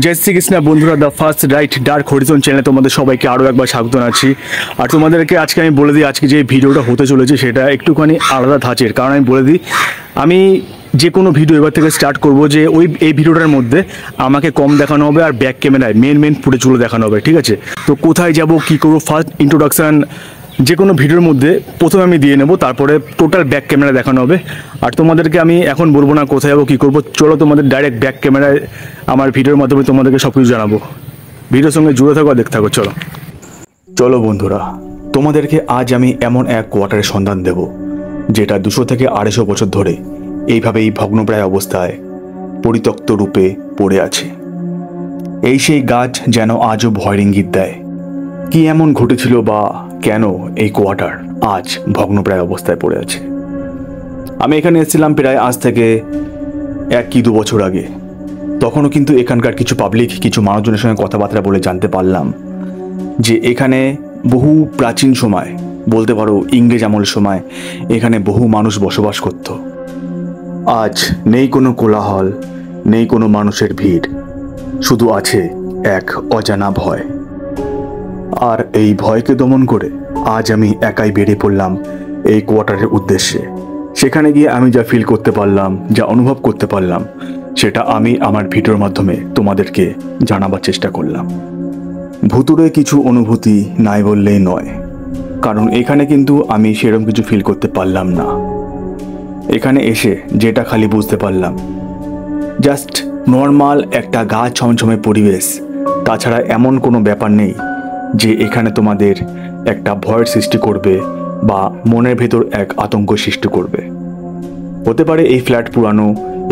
জয় শ্রীকৃষ্ণ বন্ধুরা, the first right dark Harijan চ্যানেলে তোমাদের সবাইকে আরও একবার স্বাগত জানাচ্ছি। আর তোমাদেরকে আজকে আমি বলে দিই, আজকে যে ভিডিওটা হতে চলেছে সেটা একটুখানি আলাদা ধাঁচের। কারণ আমি বলে দিই, আমি যে কোনো ভিডিও এবার থেকে স্টার্ট করব যে এই ভিডিওটার মধ্যে আমাকে কম দেখানো হবে আর ব্যাক ক্যামেরায় মেন ফুটেজগুলো দেখানো হবে, ঠিক আছে? তো কোথায় যাব, কী করবো, ফার্স্ট ইন্ট্রোডাকশান যে কোনো ভিডিওর মধ্যে প্রথমে আমি দিয়ে নেব, তারপরে টোটাল ব্যাক ক্যামেরা দেখানো হবে। আর তোমাদেরকে আমি এখন বলবো না কোথায় যাবো কী করবো, চলো তোমাদের ডাইরেক্ট ব্যাক ক্যামেরায় আমার ভিডিওর মাধ্যমে তোমাদেরকে সব কিছু জানাবো। ভিডিওর সঙ্গে জুড়ে থাকো আর দেখতে থাকো। চলো বন্ধুরা, তোমাদেরকে আজ আমি এমন এক কোয়ার্টারের সন্ধান দেব যেটা 200 থেকে 250 বছর ধরে এইভাবেই ভগ্নপ্রায় অবস্থায় পরিত্যক্ত রূপে পড়ে আছে। এই সেই গাছ যেন আজও ভয়ের ইঙ্গিত দেয়। কি এমন ঘটেছিল বা কেন এই কোয়ার্টার আজ ভগ্নপ্রায় অবস্থায় পড়ে আছে? আমি এখানে এসেছিলাম প্রায় আজ থেকে 1 কি 2 বছর আগে। তখনও কিন্তু এখানকার কিছু পাবলিক, কিছু মানুষজনের সঙ্গে কথাবার্তা বলে জানতে পারলাম যে এখানে বহু প্রাচীন সময়, বলতে পারো ইংরেজ আমলের সময়, এখানে বহু মানুষ বসবাস করত। আজ নেই কোনো কোলাহল, নেই কোনো মানুষের ভিড়, শুধু আছে এক অজানা ভয়। আর এই ভয়কে দমন করে আজ আমি একাই বেরিয়ে পড়লাম এই কোয়ার্টারের উদ্দেশ্যে। সেখানে গিয়ে আমি যা ফিল করতে পারলাম, যা অনুভব করতে পারলাম, সেটা আমি আমার ভিডিওর মাধ্যমে তোমাদেরকে জানাবার চেষ্টা করলাম। ভুতুড়ে কিছু অনুভূতি নাই বললেই নয়, কারণ এখানে কিন্তু আমি সেরকম কিছু ফিল করতে পারলাম না। এখানে এসে যেটা খালি বুঝতে পারলাম, জাস্ট নর্মাল একটা গা ছমছমে পরিবেশ, তাছাড়া এমন কোনো ব্যাপার নেই যে এখানে তোমাদের একটা ভয়ের সৃষ্টি করবে বা মনের ভেতর এক আতঙ্ক সৃষ্টি করবে। হতে পারে এই ফ্ল্যাট পুরানো,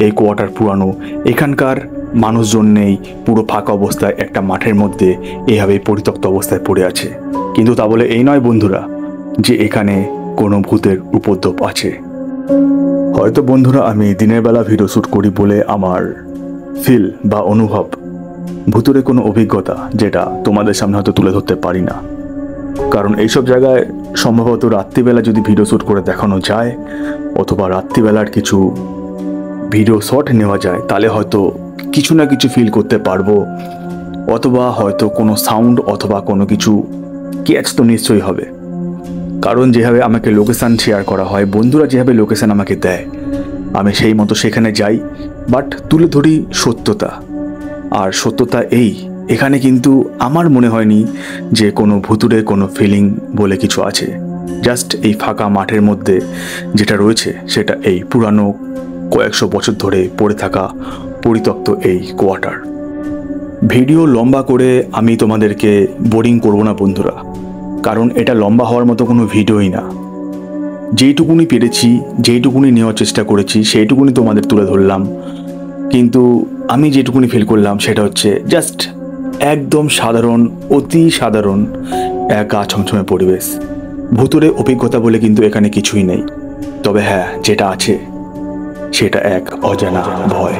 এই কোয়ার্টার পুরানো, এখানকার মানুষজন নেই, পুরো ফাঁকা অবস্থায় একটা মাঠের মধ্যে এইভাবে পরিত্যক্ত অবস্থায় পড়ে আছে। কিন্তু তা বলে এই নয় বন্ধুরা যে এখানে কোনো ভূতের উপদ্রব আছে। হয়তো বন্ধুরা আমি দিনের বেলা ভিডিও শ্যুট করি বলে আমার ফিল বা অনুভব, ভুতুরে কোনো অভিজ্ঞতা যেটা তোমাদের সামনে হয়তো তুলে ধরতে পারি না। কারণ এইসব জায়গায় সম্ভবত রাত্রিবেলা যদি ভিডিও শ্যুট করে দেখানো যায়, অথবা রাত্রিবেলার কিছু ভিডিও শট নেওয়া যায়, তাহলে হয়তো কিছু না কিছু ফিল করতে পারবো, অথবা হয়তো কোনো সাউন্ড অথবা কোনো কিছু ক্যাচ তো নিশ্চয়ই হবে। কারণ যেভাবে আমাকে লোকেশান শেয়ার করা হয়, বন্ধুরা যেভাবে লোকেশান আমাকে দেয়, আমি সেই মতো সেখানে যাই, বাট তুলে ধরি সত্যতা। আর সত্যতা এখানে কিন্তু আমার মনে হয়নি যে কোনো ভুতুরে কোনো ফিলিং বলে কিছু আছে। জাস্ট এই ফাঁকা মাঠের মধ্যে যেটা রয়েছে সেটা এই পুরানো কয়েকশো বছর ধরে পড়ে থাকা পরিত্যক্ত এই কোয়ার্টার। ভিডিও লম্বা করে আমি তোমাদেরকে বোরিং করব না বন্ধুরা, কারণ এটা লম্বা হওয়ার মতো কোনো ভিডিওই না। যেইটুকুনি পেরেছি, যেইটুকুনি নেওয়ার চেষ্টা করেছি, সেইটুকুনি তোমাদের তুলে ধরলাম। কিন্তু আমি যেটুকুনি ফিল করলাম সেটা হচ্ছে জাস্ট একদম সাধারণ, অতি সাধারণ এক গা ছমছমে পরিবেশ। ভুতুরে অভিজ্ঞতা বলে কিন্তু এখানে কিছুই নেই। তবে হ্যাঁ, যেটা আছে সেটা এক অজানা ভয়।